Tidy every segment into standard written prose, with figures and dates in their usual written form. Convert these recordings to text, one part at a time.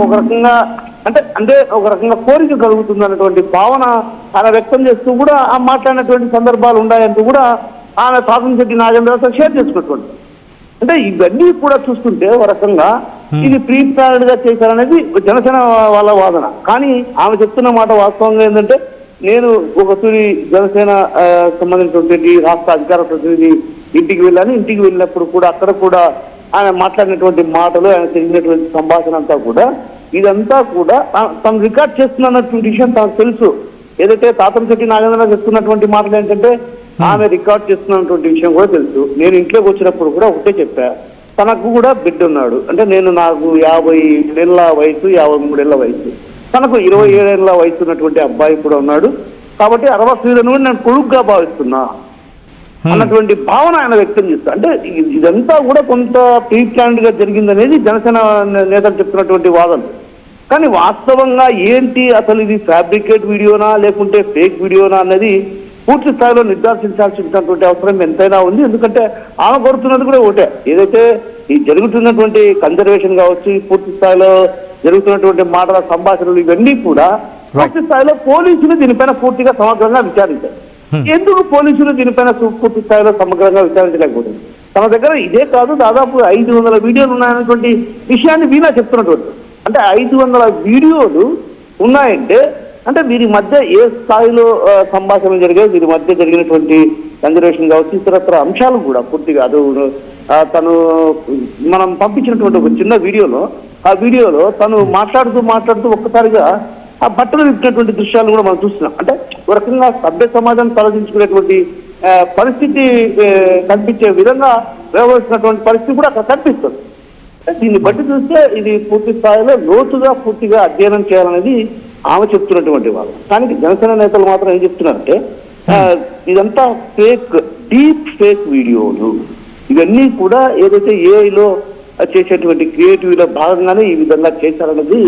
ఒక రకంగా అంటే ఒక రకంగా కోరిక కలుగుతుంది అన్నటువంటి భావన ఆయన వ్యక్తం చేస్తూ కూడా ఆ మాట్లాడినటువంటి సందర్భాలు ఉన్నాయంటూ కూడా ఆమె తాతంశెట్టి నాగేంద్రతో షేర్ చేసుకున్నటువంటి. అంటే ఇవన్నీ కూడా చూస్తుంటే ఒక రకంగా ఇది ప్రీ ప్లానెడ్ గా చేశారనేది జనసేన వాళ్ళ వాదన. కానీ ఆమె చెప్తున్న మాట వాస్తవంగా ఏంటంటే, నేను ఒక తూరి జనసేన సంబంధించినటువంటి రాష్ట్ర అధికార ప్రతినిధి ఇంటికి వెళ్ళాను. ఇంటికి వెళ్ళినప్పుడు కూడా అక్కడ కూడా ఆయన మాట్లాడినటువంటి మాటలు, ఆయన జరిగినటువంటి సంభాషణ అంతా కూడా ఇదంతా కూడా తను రికార్డ్ చేస్తున్నటువంటి విషయం తనకు తెలుసు. ఏదైతే తాతంశెట్టి నాగేంద్ర చెప్తున్నటువంటి మాటలు ఏంటంటే ఆమె రికార్డ్ చేస్తున్నటువంటి విషయం కూడా తెలుసు. నేను ఇంట్లోకి వచ్చినప్పుడు కూడా ఒకటే చెప్పా, తనకు కూడా బిడ్డ ఉన్నాడు. అంటే నాకు 50 ఏళ్ల వయసు, 53 ఏళ్ల వయసు, తనకు 27 ఏళ్ల వయసు ఉన్నటువంటి అబ్బాయి కూడా ఉన్నాడు. కాబట్టి 60 స్త్రీలను నేను కొడుకుగా భావిస్తున్నా అన్నటువంటి భావన ఆయన వ్యక్తం చేస్తారు. అంటే ఇదంతా కూడా కొంత ప్రీ ప్లాన్డ్ గా జరిగిందనేది జనసేన నేతలు చెప్తున్నటువంటి వాదన. కానీ వాస్తవంగా ఏంటి, అసలు ఇది ఫ్యాబ్రికేట్ వీడియోనా లేకుంటే ఫేక్ వీడియోనా అన్నది పూర్తి స్థాయిలో నిర్ధారించాల్సినటువంటి అవసరం ఎంతైనా ఉంది. ఎందుకంటే ఆమె కోరుతున్నది కూడా ఒకటే, ఏదైతే ఈ జరుగుతున్నటువంటి కన్జర్వేషన్ కావచ్చు, పూర్తి స్థాయిలో జరుగుతున్నటువంటి మాటల సంభాషణలు ఇవన్నీ కూడా పూర్తి స్థాయిలో పోలీసులు దీనిపైన పూర్తిగా సమగ్రంగా విచారించారు. ఎందుకు పోలీసులు దీనిపైన పూర్తి స్థాయిలో సమగ్రంగా విచారించలేకపోతుంది? తమ దగ్గర ఇదే కాదు, దాదాపు 500 వీడియోలు ఉన్నాయన్నటువంటి విషయాన్ని వీణా చెప్తున్నటువంటి. అంటే 500 వీడియోలు ఉన్నాయంటే అంటే వీరి మధ్య ఏ స్థాయిలో సంభాషణలు జరిగాయి, వీరి మధ్య జరిగినటువంటి కన్జర్వేషన్ కావచ్చు, ఇతరత్ర అంశాలు కూడా పూర్తిగా తను మనం పంపించినటువంటి ఒక చిన్న వీడియోలో, ఆ వీడియోలో తను మాట్లాడుతూ ఒక్కసారిగా ఆ బట్టలు విప్పినటువంటి దృశ్యాలు కూడా మనం చూస్తున్నాం. అంటే ఒక రకంగా సభ్య సమాజం తలదించుకునేటువంటి పరిస్థితి కనిపించే విధంగా వ్యవహరిస్తున్నటువంటి పరిస్థితి కూడా అక్కడ కనిపిస్తుంది. దీన్ని బట్టి చూస్తే ఇది పూర్తి స్థాయిలో లోతుగా పూర్తిగా అధ్యయనం చేయాలనేది ఆమె చెప్తున్నటువంటి వాళ్ళు. కానీ జనసేన నేతలు మాత్రం ఏం చెప్తున్నారంటే ఇదంతా డీప్ ఫేక్ వీడియోలు, ఇవన్నీ కూడా ఏదైతే ఏఐలో చేసేటువంటి క్రియేటివ్లో భాగంగానే ఈ విధంగా చేశారన్నది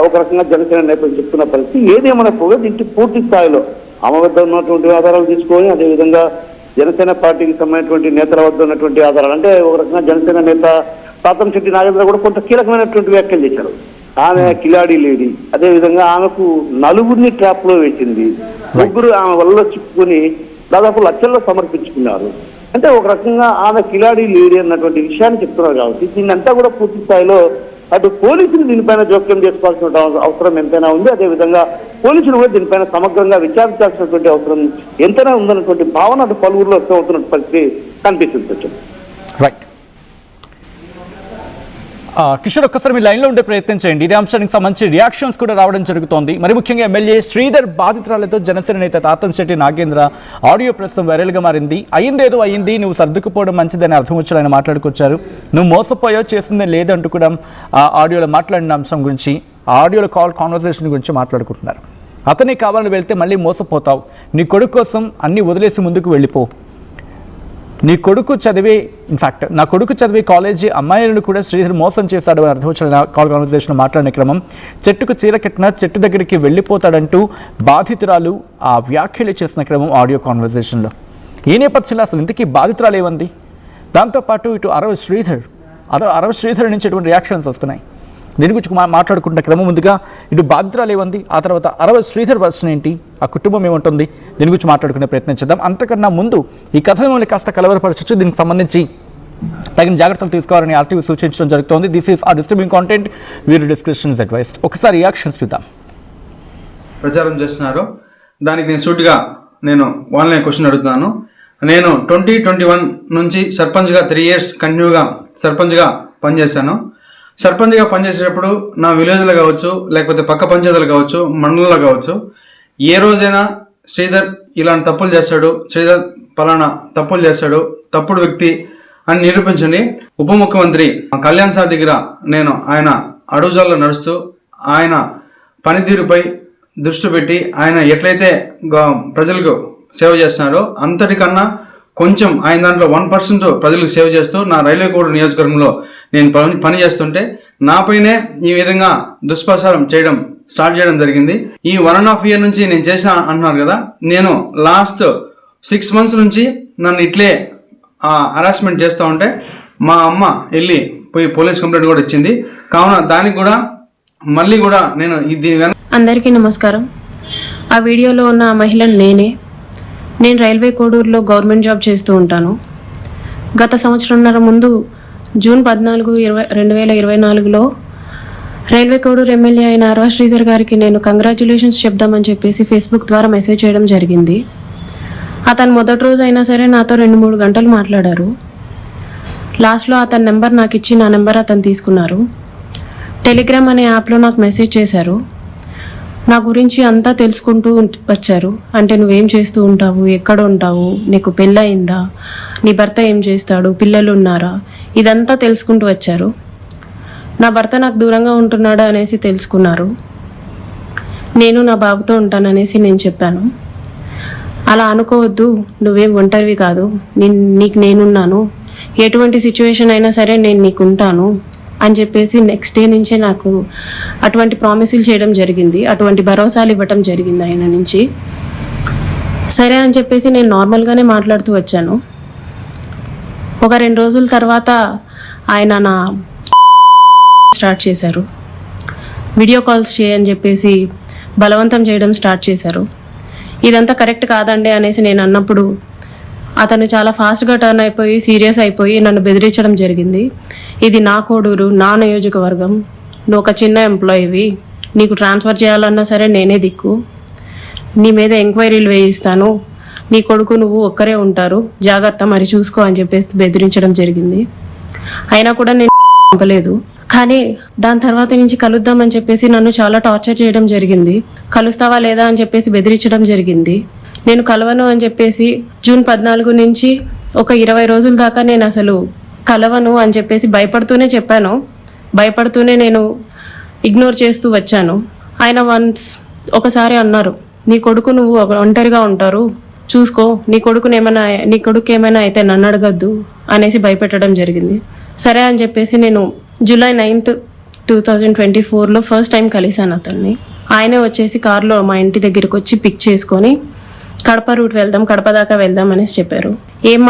ఒక రకంగా జనసేన నేతలు చెప్తున్న పరిస్థితి. ఏదేమైనా కూడా దీనికి పూర్తి స్థాయిలో ఆమె వద్ద ఉన్నటువంటి ఆధారాలు తీసుకొని, అదేవిధంగా జనసేన పార్టీకి సంబంధించినటువంటి నేతల వద్ద ఉన్నటువంటి ఆధారాలు, అంటే ఒక రకంగా జనసేన నేత తాతంశెట్టి నాగేంద్ర కూడా కొంత కీలకమైనటువంటి వ్యాఖ్యలు చేశారు. ఆమె కిలాడి లేడీ, అదేవిధంగా ఆమెకు 4 ట్రాప్ లో వేసింది, 3 ఆమె వల్ల చిక్కుకొని దాదాపు లక్షల్లో సమర్పించుకున్నారు. అంటే ఒక రకంగా ఆమె కిలాడి లేడీ అన్నటువంటి విషయాన్ని చెప్తున్నారు. కాబట్టి దీన్ని అంతా కూడా పూర్తి స్థాయిలో అటు పోలీసులు దీనిపైన జోక్యం చేసుకోవాల్సిన అవసరం ఎంతైనా ఉంది. అదేవిధంగా పోలీసులు కూడా దీనిపైన సమగ్రంగా విచారించాల్సినటువంటి అవసరం ఎంతైనా ఉందన్నటువంటి భావన అటు పలువురిలో వ్యక్తం అవుతున్న పరిస్థితి కనిపిస్తుంది. రైట్ కిషోర్, ఒక్కసారి మీ లైన్లో ఉండే ప్రయత్నం చేయండి. ఇదే అంశానికి సంబంధించి రియాక్షన్స్ కూడా రావడం జరుగుతోంది. మరి ముఖ్యంగా ఎమ్మెల్యే శ్రీధర్ బాధితురాలతో జనసేన నేత తాతంశెట్టి నాగేంద్ర ఆడియో ప్రస్తుతం వైరల్గా మారింది. అయిందేదో అయింది, నువ్వు సర్దుకుపోవడం మంచిదని అర్థం వచ్చి ఆయన మాట్లాడుకొచ్చారు. నువ్వు మోసపోయో చేసిందే లేదంటూ కూడా ఆ ఆడియోలో మాట్లాడిన అంశం గురించి, ఆ ఆడియోలో కాన్వర్సేషన్ గురించి మాట్లాడుకుంటున్నారు. అతనే కావాలని వెళ్తే మళ్ళీ మోసపోతావు, నీ కొడుకు కోసం అన్నీ వదిలేసి ముందుకు వెళ్ళిపో, నీ కొడుకు చదివే ఇన్ఫ్యాక్ట్ నా కొడుకు చదివే కాలేజీ అమ్మాయిలను కూడా శ్రీధర్ మోసం చేశాడు అని అర్థం వచ్చిన కాల్ కాన్వర్సేషన్ మాట్లాడిన క్రమం, చెట్టుకు చీర కట్టిన చెట్టు దగ్గరికి వెళ్ళిపోతాడంటూ బాధితురాలు ఆ వ్యాఖ్యలు చేసిన క్రమం ఆడియో కాన్వర్సేషన్లో. ఈ నేపథ్యంలో అసలు ఇంతకీ బాధితురాలు ఏమంది? దాంతోపాటు ఇటు అరవ శ్రీధర్ నుంచి ఎటువంటి రియాక్షన్స్ వస్తున్నాయి? దీని గురించి మాట్లాడుకుంటున్న క్రమం ముందుగా ఇటు బాధితురాలు ఏమంది, ఆ తర్వాత అరవ శ్రీధర్ వర్షన్ ఏంటి, ఆ కుటుంబం ఏముంటుంది, దీని గురించి మాట్లాడుకునే ప్రయత్నం చేద్దాం. అంతకన్నా ముందు ఈ కథ మిమ్మల్ని కాస్త కలవరపరచచ్చు, దీనికి సంబంధించి తగిన జాగ్రత్తలు తీసుకోవాలని ఆర్టీవీ సూచించడం జరుగుతోంది. దిస్ ఈస్ ఆ డిస్టర్బింగ్ కాంటెంట్, వీరి డిస్క్రిప్షన్స్ అడ్వైస్డ్. ఒకసారి రియాక్షన్స్ చూద్దాం. ప్రచారం చేస్తున్నారు, దానికి నేను సూటిగా ఆన్లైన్ క్వశ్చన్ అడుగుతున్నాను. నేను 2021 నుంచి సర్పంచ్గా 3 years కంటిన్యూగా సర్పంచ్గా పనిచేశాను. సర్పంచ్గా పనిచేసేటప్పుడు నా విలేజ్లో కావచ్చు, లేకపోతే పక్క పంచాయతీలు కావచ్చు, మండలంలో కావచ్చు, ఏ రోజైనా శ్రీధర్ ఇలాంటి తప్పులు చేస్తాడు, శ్రీధర్ పలానా తప్పులు చేస్తాడు, తప్పుడు వ్యక్తి అని నిరూపించండి. ఉప ముఖ్యమంత్రి కళ్యాణ్ సార్ దగ్గర ఆయన అడుగుజాల్లో నడుస్తూ ఆయన పనితీరుపై దృష్టి పెట్టి ఆయన ఎట్లయితే ప్రజలకు సేవ చేస్తున్నాడో అంతటికన్నా కొంచెం ఆయన దాంట్లో 1% ప్రజలకు సేవ చేస్తూ నా రైల్వేకోట నియోజకవర్గంలో నేను పని చేస్తుంటే నాపైనే ఈ విధంగా దుష్ప్రచారం స్టార్ట్ చేయడం జరిగింది. ఈ 1.5 year నుంచి నేను చేశా అంటున్నారు కదా, నేను లాస్ట్ 6 months నుంచి నన్ను ఇట్లే హరాస్మెంట్ చేస్తూ ఉంటే మా అమ్మ వెళ్ళి పోయి పోలీస్ కంప్లైంట్ కూడా ఇచ్చింది. కావున దానికి కూడా మళ్ళీ కూడా నేను దీని వెనక అందరికీ నమస్కారం. ఆ వీడియోలో ఉన్న ఆ మహిళను నేను రైల్వే కోడూరులో గవర్నమెంట్ జాబ్ చేస్తూ ఉంటాను. గత సంవత్సరంన్నర ముందు జూన్ 14, 2024లో రైల్వే కోడూరు ఎమ్మెల్యే అయిన ఆర్వా శ్రీధర్ గారికి నేను కంగ్రాచ్యులేషన్స్ చెప్దామని చెప్పేసి ఫేస్బుక్ ద్వారా మెసేజ్ చేయడం జరిగింది. అతను మొదటి రోజు అయినా సరే నాతో 2-3 గంటలు మాట్లాడారు. లాస్ట్లో అతని నెంబర్ నాకు ఇచ్చి నా నెంబర్ అతను తీసుకున్నారు. టెలిగ్రామ్ అనే యాప్లో నాకు మెసేజ్ చేశారు. నా గురించి అంతా తెలుసుకుంటూ వచ్చారు. అంటే నువ్వేం చేస్తూ ఉంటావు, ఎక్కడ ఉంటావు, నీకు పెళ్ళయిందా, నీ భర్త ఏం చేస్తాడు, పిల్లలు ఉన్నారా, ఇదంతా తెలుసుకుంటూ వచ్చారు. నా భర్త నాకు దూరంగా ఉంటున్నాడు అనేసి తెలుసుకున్నారు. నేను నా బాబుతో ఉంటాననేసి నేను చెప్పాను. అలా అనుకోవద్దు, నువ్వేం ఒంటరివి కాదు, నీకు నేనున్నాను, ఎటువంటి సిచ్యువేషన్ అయినా సరే నేను నీకు ఉంటాను అని చెప్పేసి నెక్స్ట్ డే నుంచే నాకు అటువంటి ప్రామిసులు చేయడం జరిగింది, అటువంటి భరోసాలు ఇవ్వటం జరిగింది ఆయన నుంచి. సరే అని చెప్పేసి నేను నార్మల్గానే మాట్లాడుతూ వచ్చాను. ఒక 2 రోజుల తర్వాత ఆయన నా స్టార్ట్ చేశారు. వీడియో కాల్స్ చేయని చెప్పేసి బలవంతం చేయడం స్టార్ట్ చేశారు. ఇదంతా కరెక్ట్ కాదండి అనేసి నేను అన్నప్పుడు అతను చాలా ఫాస్ట్గా టర్న్ అయిపోయి సీరియస్ అయిపోయి నన్ను బెదిరించడం జరిగింది. ఇది నా కోడూరు, నా నియోజకవర్గం, నువ్వు ఒక చిన్న ఎంప్లాయీవి, నీకు ట్రాన్స్ఫర్ చేయాలన్నా సరే నేనే దిక్కు, నీ మీద ఎంక్వైరీలు వేయిస్తాను, నీ కొడుకు నువ్వు ఒక్కరే ఉంటారు, జాగ్రత్త మరి చూసుకో అని చెప్పేసి బెదిరించడం జరిగింది. అయినా కూడా నేను పంపలేదు. కానీ దాని తర్వాత నుంచి కలుద్దామని చెప్పేసి నన్ను చాలా టార్చర్ చేయడం జరిగింది. కలుస్తావా లేదా అని చెప్పేసి బెదిరించడం జరిగింది. నేను కలవను అని చెప్పేసి జూన్ 14 నుంచి ఒక 20 రోజుల దాకా నేను అసలు కలవను అని చెప్పేసి భయపడుతూనే చెప్పాను. భయపడుతూనే నేను ఇగ్నోర్ చేస్తూ వచ్చాను. ఆయన ఒకసారి అన్నారు, నీ కొడుకు నువ్వు ఒంటరిగా ఉంటారు, చూసుకో, నీ కొడుకు ఏమైనా అయితే నన్ను అడగద్దు అనేసి భయపెట్టడం జరిగింది. సరే అని చెప్పేసి నేను జూలై 9, 2024లో ఫస్ట్ టైం కలిశాను అతన్ని. ఆయనే వచ్చేసి కార్లో మా ఇంటి దగ్గరికి వచ్చి పిక్ చేసుకొని కడప రూట్ వెళ్దాం, కడప దాకా వెళ్దాం అనేసి చెప్పారు. ఏం